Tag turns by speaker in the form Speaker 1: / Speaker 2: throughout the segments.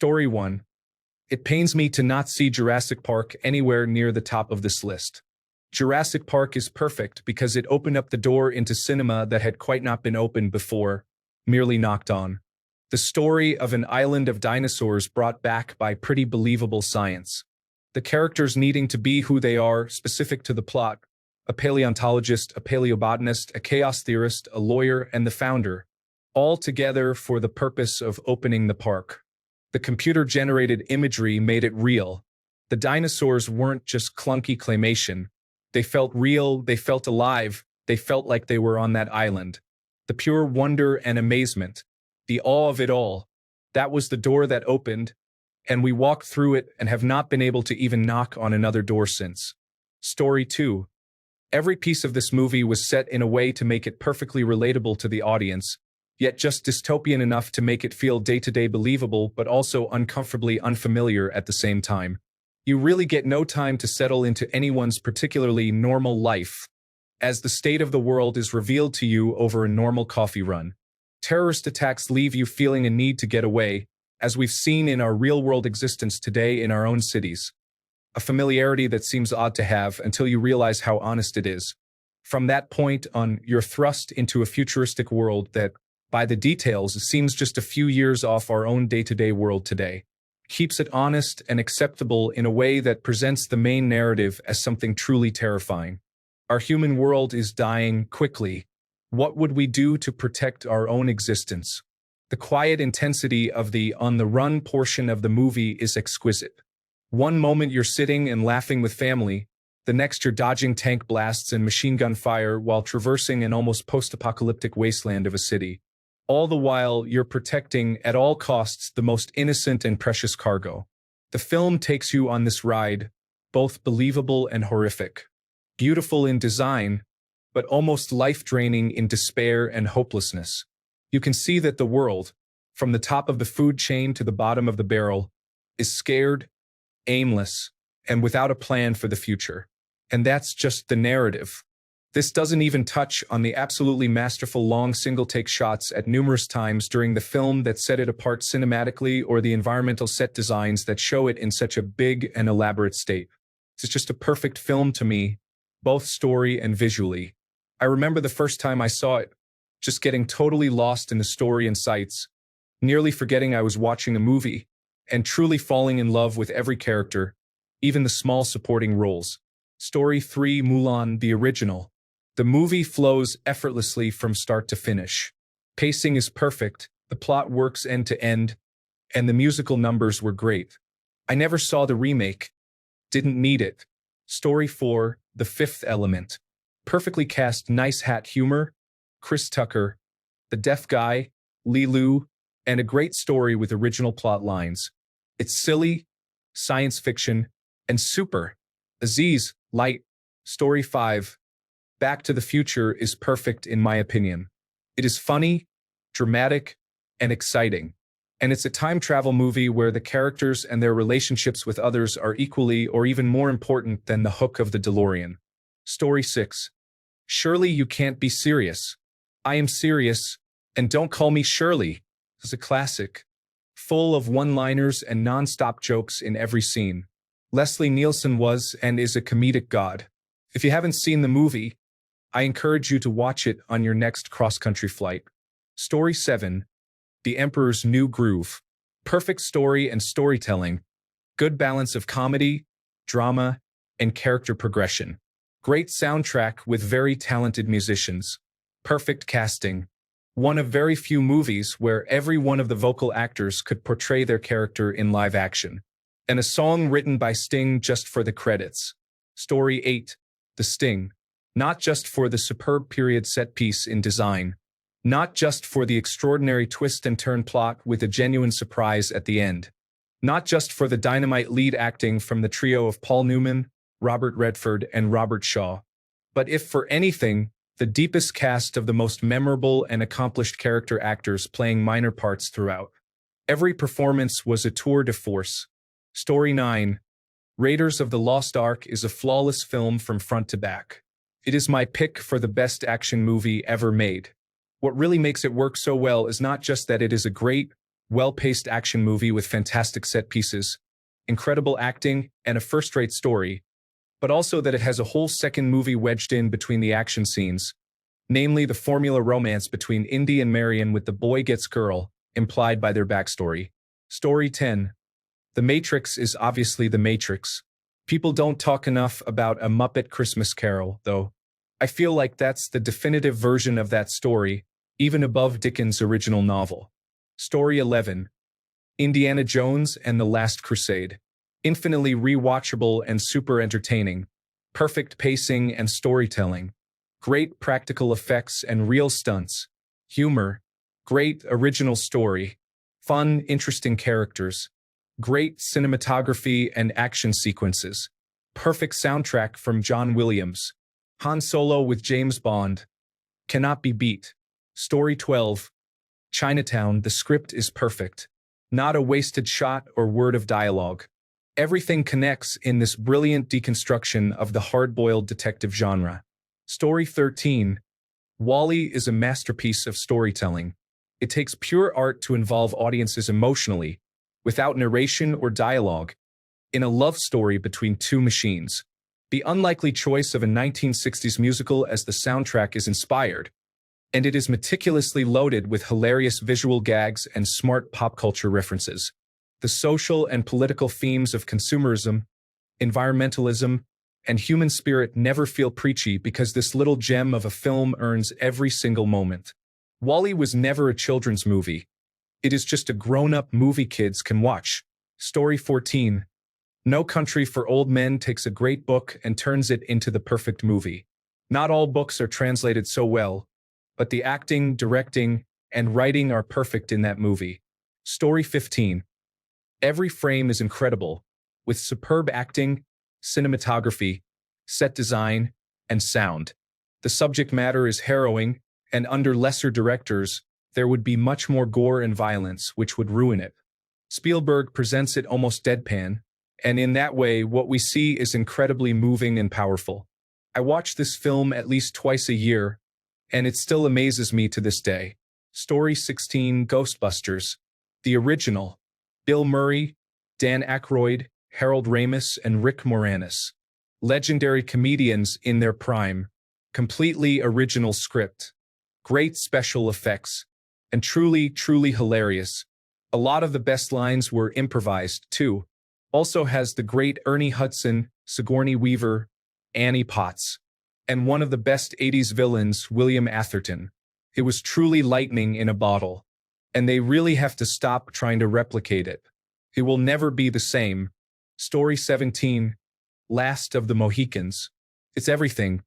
Speaker 1: Story 1. It pains me to not see Jurassic Park anywhere near the top of this list. Jurassic Park is perfect because it opened up the door into cinema that had quite not been opened before, merely knocked on. The story of an island of dinosaurs brought back by pretty believable science. The characters needing to be who they are, specific to the plot. A paleontologist, a paleobotanist, a chaos theorist, a lawyer, and the founder. All together for the purpose of opening the park. The computer-generated imagery made it real. The dinosaurs weren't just clunky claymation. They felt real, they felt alive, they felt like they were on that island. The pure wonder and amazement, the awe of it all, that was the door that opened, and we walked through it and have not been able to even knock on another door since. Story 2. Every piece of this movie was set in a way to make it perfectly relatable to the audience, yet just dystopian enough to make it feel day-to-day believable but also uncomfortably unfamiliar at the same time. You really get no time to settle into anyone's particularly normal life, as the state of the world is revealed to you over a normal coffee run. Terrorist attacks leave you feeling a need to get away, as we've seen in our real-world existence today in our own cities. A familiarity that seems odd to have until you realize how honest it is. From that point on, you're thrust into a futuristic world that, by the details, seems just a few years off our own day-to-day world today. Keeps it honest and acceptable in a way that presents the main narrative as something truly terrifying. Our human world is dying quickly. What would we do to protect our own existence? The quiet intensity of the on-the-run portion of the movie is exquisite. One moment you're sitting and laughing with family, the next you're dodging tank blasts and machine gun fire while traversing an almost post-apocalyptic wasteland of a city. All the while, you're protecting, at all costs, the most innocent and precious cargo. The film takes you on this ride, both believable and horrific. Beautiful in design, but almost life-draining in despair and hopelessness. You can see that the world, from the top of the food chain to the bottom of the barrel, is scared, aimless, and without a plan for the future. And that's just the narrative. This doesn't even touch on the absolutely masterful long single-take shots at numerous times during the film that set it apart cinematically or the environmental set designs that show it in such a big and elaborate state. It's just a perfect film to me, both story and visually. I remember the first time I saw it, just getting totally lost in the story and sights, nearly forgetting I was watching a movie, and truly falling in love with every character, even the small supporting roles. Story 3: Mulan, the original. The movie flows effortlessly from start to finish. Pacing is perfect, the plot works end to end, and the musical numbers were great. I never saw the remake. Didn't need it. Story 4: The Fifth Element. Perfectly cast nice hat humor, Chris Tucker, the deaf guy, Li Lu, and a great story with original plot lines. It's silly, science fiction, and super. Aziz, light. Story 5. Back to the Future is perfect in my opinion. It is funny, dramatic, and exciting. And it's a time travel movie where the characters and their relationships with others are equally or even more important than the hook of the DeLorean. Story 6. Surely You Can't Be Serious. I am serious, and don't call me Shirley. It's a classic, full of one-liners and non-stop jokes in every scene. Leslie Nielsen was and is a comedic god. If you haven't seen the movie, I encourage you to watch it on your next cross-country flight. Story 7. The Emperor's New Groove. Perfect story and storytelling. Good balance of comedy, drama, and character progression. Great soundtrack with very talented musicians. Perfect casting. One of very few movies where every one of the vocal actors could portray their character in live action. And a song written by Sting just for the credits. Story 8. The Sting. Not just for the superb period set piece in design. Not just for the extraordinary twist and turn plot with a genuine surprise at the end. Not just for the dynamite lead acting from the trio of Paul Newman, Robert Redford, and Robert Shaw. But if for anything, the deepest cast of the most memorable and accomplished character actors playing minor parts throughout. Every performance was a tour de force. Story 9. Raiders of the Lost Ark is a flawless film from front to back. It is my pick for the best action movie ever made. What really makes it work so well is not just that it is a great, well-paced action movie with fantastic set pieces, incredible acting, and a first-rate story, but also that it has a whole second movie wedged in between the action scenes, namely the formula romance between Indy and Marion with the boy gets girl, implied by their backstory. Story 10. The Matrix is obviously The Matrix. People don't talk enough about A Muppet Christmas Carol, though. I feel like that's the definitive version of that story, even above Dickens' original novel. Story 11. Indiana Jones and the Last Crusade. Infinitely rewatchable and super entertaining. Perfect pacing and storytelling. Great practical effects and real stunts. Humor. Great original story. Fun, interesting characters. Great cinematography and action sequences. Perfect soundtrack from John Williams. Han Solo with James Bond. Cannot be beat. Story 12. Chinatown, the script is perfect. Not a wasted shot or word of dialogue. Everything connects in this brilliant deconstruction of the hard-boiled detective genre. Story 13. WALL-E is a masterpiece of storytelling. It takes pure art to involve audiences emotionally, without narration or dialogue, in a love story between two machines. The unlikely choice of a 1960s musical as the soundtrack is inspired, and it is meticulously loaded with hilarious visual gags and smart pop culture references. The social and political themes of consumerism, environmentalism, and human spirit never feel preachy because this little gem of a film earns every single moment. WALL-E was never a children's movie. It is just a grown-up movie kids can watch. Story 14. No Country for Old Men takes a great book and turns it into the perfect movie. Not all books are translated so well, but the acting, directing, and writing are perfect in that movie. Story 15. Every frame is incredible, with superb acting, cinematography, set design, and sound. The subject matter is harrowing, and under lesser directors, there would be much more gore and violence, which would ruin it. Spielberg presents it almost deadpan, and in that way, what we see is incredibly moving and powerful. I watch this film at least twice a year, and it still amazes me to this day. Story 16. Ghostbusters. The original. Bill Murray, Dan Aykroyd, Harold Ramis, and Rick Moranis. Legendary comedians in their prime. Completely original script. Great special effects. And truly, truly hilarious. A lot of the best lines were improvised, too. Also has the great Ernie Hudson, Sigourney Weaver, Annie Potts, and one of the best 80s villains, William Atherton. It was truly lightning in a bottle. And they really have to stop trying to replicate it. It will never be the same. Story 17. Last of the Mohicans. It's everything.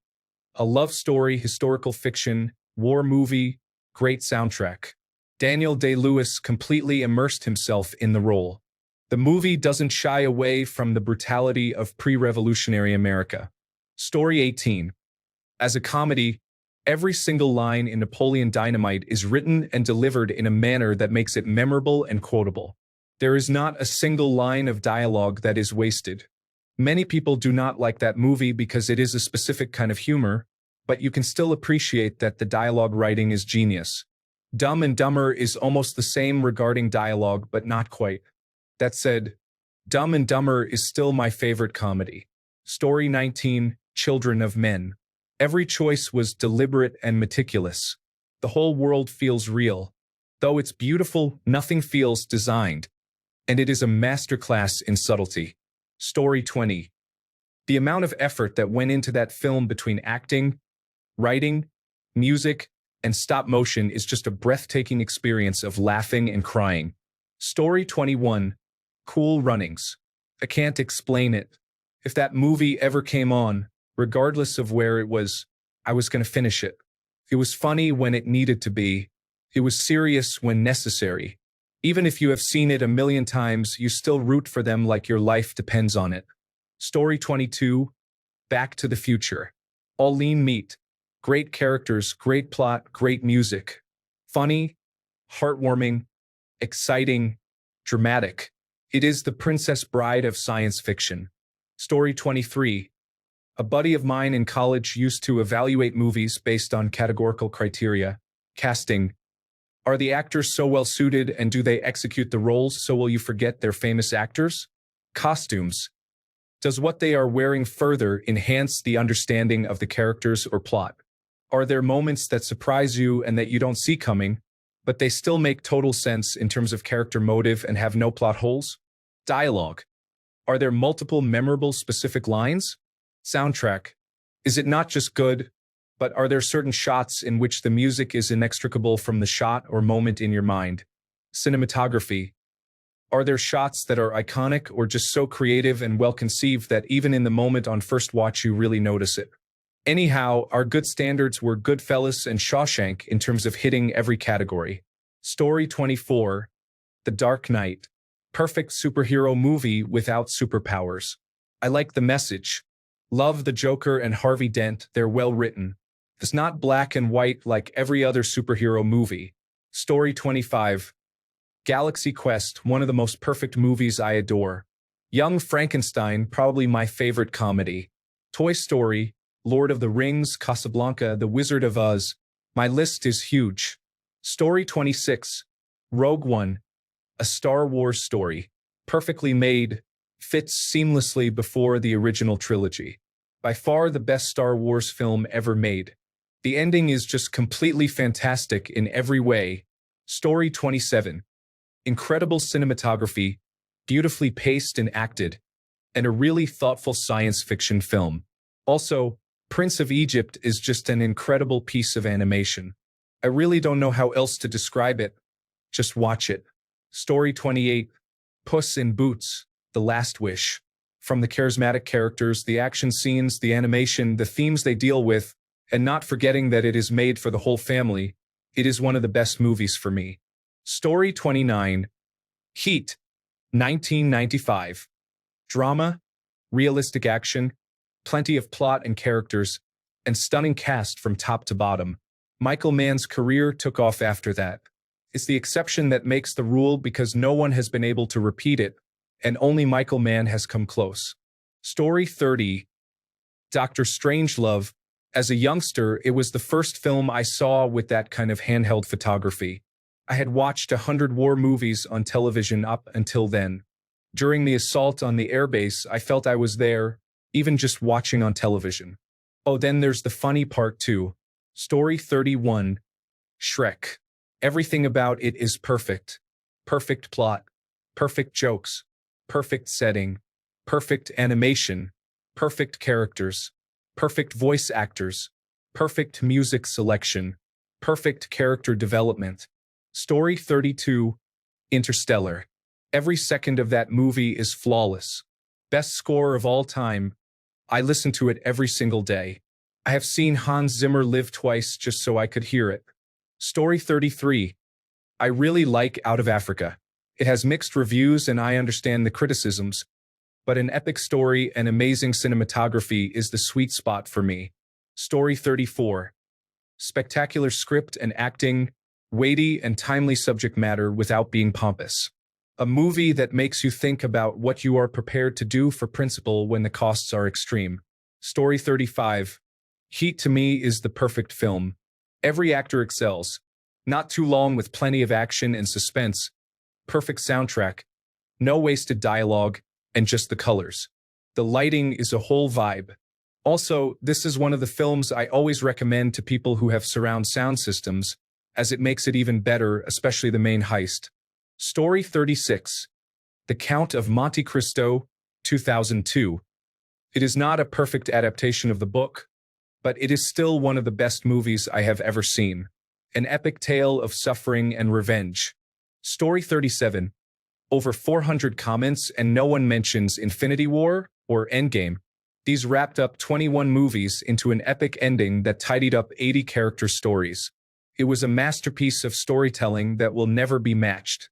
Speaker 1: A love story, historical fiction, war movie, great soundtrack. Daniel Day-Lewis completely immersed himself in the role. The movie doesn't shy away from the brutality of pre-revolutionary America. Story 18. As a comedy, every single line in Napoleon Dynamite is written and delivered in a manner that makes it memorable and quotable. There is not a single line of dialogue that is wasted. Many people do not like that movie because it is a specific kind of humor, but you can still appreciate that the dialogue writing is genius. Dumb and Dumber is almost the same regarding dialogue, but not quite. That said, Dumb and Dumber is still my favorite comedy. Story 19. Children of Men. Every choice was deliberate and meticulous. The whole world feels real. Though it's beautiful, nothing feels designed. And it is a masterclass in subtlety. Story 20. The amount of effort that went into that film between acting, writing, music, and stop motion is just a breathtaking experience of laughing and crying. Story 21. Cool Runnings. I can't explain it. If that movie ever came on, regardless of where it was, I was going to finish it. It was funny when it needed to be. It was serious when necessary. Even if you have seen it a million times, you still root for them like your life depends on it. Story 22. Back to the Future. All lean meat. Great characters, great plot, great music. Funny, heartwarming, exciting, dramatic. It is the Princess Bride of science fiction. Story 23. A buddy of mine in college used to evaluate movies based on categorical criteria: casting, Are the actors so well suited and do they execute the roles so will you forget they're famous actors? Costumes. Does what they are wearing further enhance the understanding of the characters or plot? Are there moments that surprise you and that you don't see coming, but they still make total sense in terms of character motive and have no plot holes? Dialogue. Are there multiple memorable specific lines? Soundtrack. Is it not just good, but are there certain shots in which the music is inextricable from the shot or moment in your mind? Cinematography. Are there shots that are iconic or just so creative and well conceived that even in the moment on first watch you really notice it? Anyhow, our good standards were Goodfellas and Shawshank in terms of hitting every category. Story 24. The Dark Knight. Perfect superhero movie without superpowers. I like the message. Love the Joker and Harvey Dent, they're well written. It's not black and white like every other superhero movie. Story 25. Galaxy Quest, one of the most perfect movies I adore. Young Frankenstein, probably my favorite comedy. Toy Story, Lord of the Rings, Casablanca, The Wizard of Oz. My list is huge. Story 26. Rogue One. A Star Wars story. Perfectly made, fits seamlessly before the original trilogy. By far the best Star Wars film ever made. The ending is just completely fantastic in every way. Story 27. Incredible cinematography, beautifully paced and acted, and a really thoughtful science fiction film. Also, Prince of Egypt is just an incredible piece of animation. I really don't know how else to describe it. Just watch it. Story 28. Puss in Boots, The Last Wish. From the charismatic characters, the action scenes, the animation, the themes they deal with, and not forgetting that it is made for the whole family, it is one of the best movies for me. Story 29. Heat, 1995. Drama, realistic action, plenty of plot and characters, and stunning cast from top to bottom. Michael Mann's career took off after that. It's the exception that makes the rule because no one has been able to repeat it, and only Michael Mann has come close. Story 30. Dr. Strangelove. As a youngster, it was the first film I saw with that kind of handheld photography. I had watched 100 war movies on television up until then. During the assault on the airbase, I felt I was there, even just watching on television. Oh, then there's the funny part too. Story 31. Shrek. Everything about it is perfect. Perfect plot. Perfect jokes. Perfect setting. Perfect animation. Perfect characters. Perfect voice actors. Perfect music selection. Perfect character development. Story 32. Interstellar. Every second of that movie is flawless. Best score of all time. I listen to it every single day. I have seen Hans Zimmer live twice just so I could hear it. Story 33. I really like Out of Africa. It has mixed reviews and I understand the criticisms, but an epic story and amazing cinematography is the sweet spot for me. Story 34. Spectacular script and acting, weighty and timely subject matter without being pompous. A movie that makes you think about what you are prepared to do for principle when the costs are extreme. Story 35. Heat to me is the perfect film. Every actor excels. Not too long with plenty of action and suspense. Perfect soundtrack. No wasted dialogue, and just the colors. The lighting is a whole vibe. Also, this is one of the films I always recommend to people who have surround sound systems, as it makes it even better, especially the main heist. Story 36. The Count of Monte Cristo, 2002. It is not a perfect adaptation of the book, but it is still one of the best movies I have ever seen. An epic tale of suffering and revenge. Story 37. Over 400 comments and no one mentions Infinity War or Endgame. These wrapped up 21 movies into an epic ending that tidied up 80 character stories. It was a masterpiece of storytelling that will never be matched.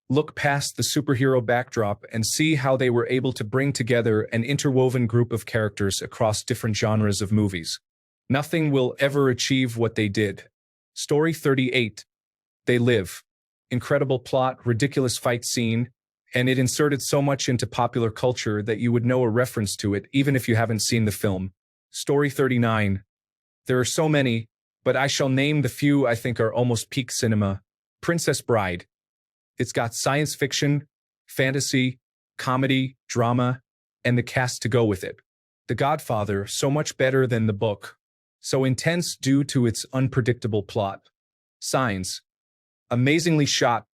Speaker 1: Look past the superhero backdrop and see how they were able to bring together an interwoven group of characters across different genres of movies. Nothing will ever achieve what they did. Story 38. They Live. Incredible plot, ridiculous fight scene, and it inserted so much into popular culture that you would know a reference to it even if you haven't seen the film. Story 39. There are so many, but I shall name the few I think are almost peak cinema. Princess Bride. It's got science fiction, fantasy, comedy, drama, and the cast to go with it. The Godfather, so much better than the book. So intense due to its unpredictable plot. Signs. Amazingly shot,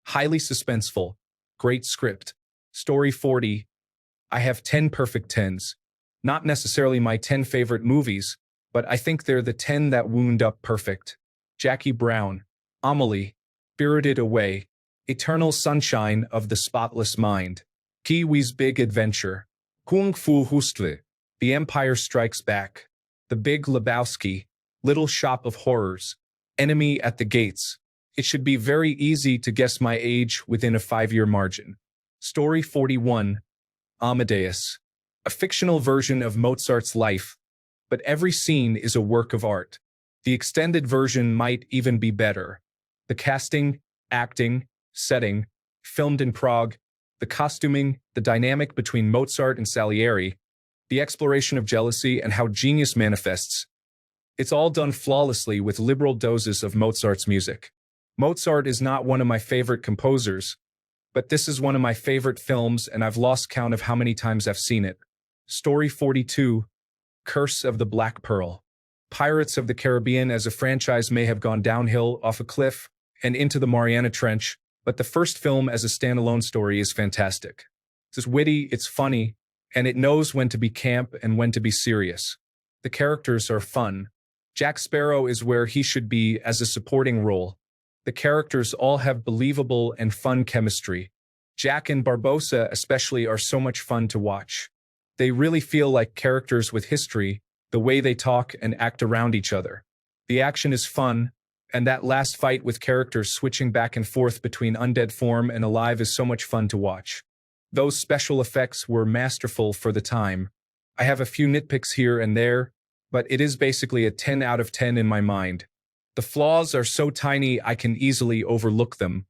Speaker 1: highly suspenseful, great script. Story 40. I have 10 perfect 10s. Not necessarily my 10 favorite movies, but I think they're the 10 that wound up perfect. Jackie Brown, Amelie, Spirited Away, Eternal Sunshine of the Spotless Mind, Pee-wee's Big Adventure, Kung Fu Hustle, The Empire Strikes Back, The Big Lebowski, Little Shop of Horrors, Enemy at the Gates. It should be very easy to guess my age within a 5-year margin. Story 41. Amadeus. A fictional version of Mozart's life, but every scene is a work of art. The extended version might even be better. The casting, acting, setting, filmed in Prague, the costuming, the dynamic between Mozart and Salieri, the exploration of jealousy and how genius manifests. It's all done flawlessly with liberal doses of Mozart's music. Mozart is not one of my favorite composers, but this is one of my favorite films and I've lost count of how many times I've seen it. Story 42. Curse of the Black Pearl. Pirates of the Caribbean as a franchise may have gone downhill off a cliff and into the Mariana Trench, but the first film as a standalone story is fantastic. It's witty, it's funny, and it knows when to be camp and when to be serious. The characters are fun. Jack Sparrow is where he should be as a supporting role. The characters all have believable and fun chemistry. Jack and Barbossa especially are so much fun to watch. They really feel like characters with history, the way they talk and act around each other. The action is fun, and that last fight with characters switching back and forth between undead form and alive is so much fun to watch. Those special effects were masterful for the time. I have a few nitpicks here and there, but it is basically a 10 out of 10 in my mind. The flaws are so tiny I can easily overlook them.